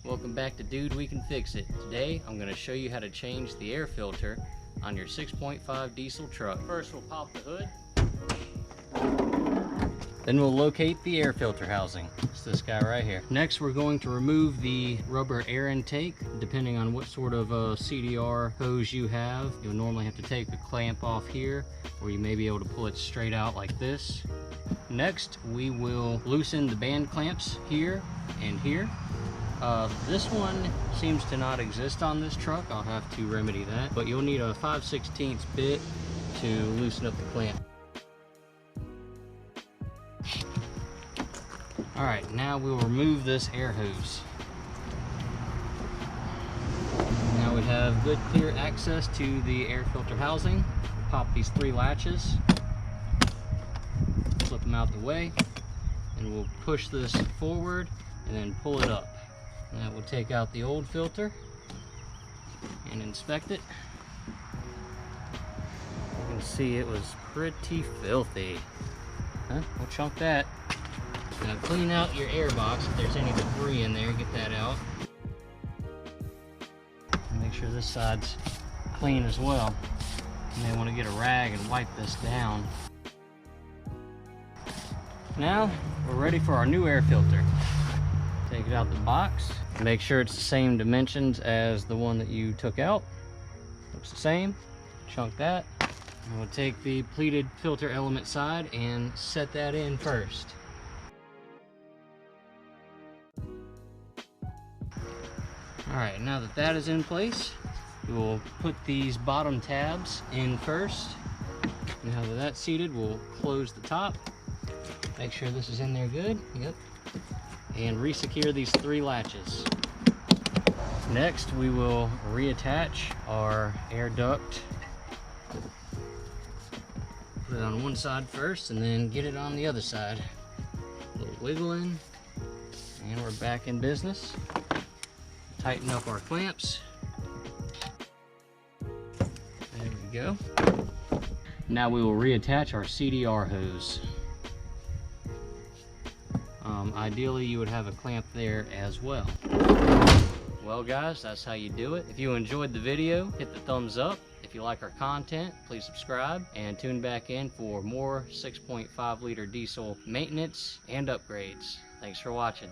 Welcome back to Dude We Can Fix It. Today I'm going to show you how to change the air filter on your 6.5 diesel truck. First we'll pop the hood. Then we'll locate the air filter housing. It's this guy right here. Next we're going to remove the rubber air intake. Depending on what sort of CDR hose you have, you'll normally have to take the clamp off here, or you may be able to pull it straight out like this. Next we will loosen the band clamps here and here. This one seems to not exist on this truck. I'll have to remedy that, but you'll need a 5/16 bit to loosen up the clamp. Alright, now we'll remove this air hose. Now we have good clear access to the air filter housing. We'll pop these 3 latches, flip them out the way, and we'll push this forward and then pull it up. Now we'll take out the old filter and inspect it. You can see it was pretty filthy. We'll chunk that. Now clean out your air box if there's any debris in there, get that out. And make sure this side's clean as well. You may want to get a rag and wipe this down. Now we're ready for our new air filter. Take it out the box. Make sure it's the same dimensions as the one that you took out. Looks the same. Chunk that. And we'll take the pleated filter element side and set that in first. Alright, now that that is in place, we will put these bottom tabs in first. Now that that's seated, we'll close the top. Make sure this is in there good. Yep. And resecure these 3 latches. Next, we will reattach our air duct. Put it on one side first and then get it on the other side. A little wiggling, and we're back in business. Tighten up our clamps. There we go. Now we will reattach our CDR hose. Ideally you would have a clamp there as well. Well guys, that's how you do it. If you enjoyed the video, hit the thumbs up. If you like our content, please subscribe and tune back in for more 6.5 liter diesel maintenance and upgrades. Thanks for watching.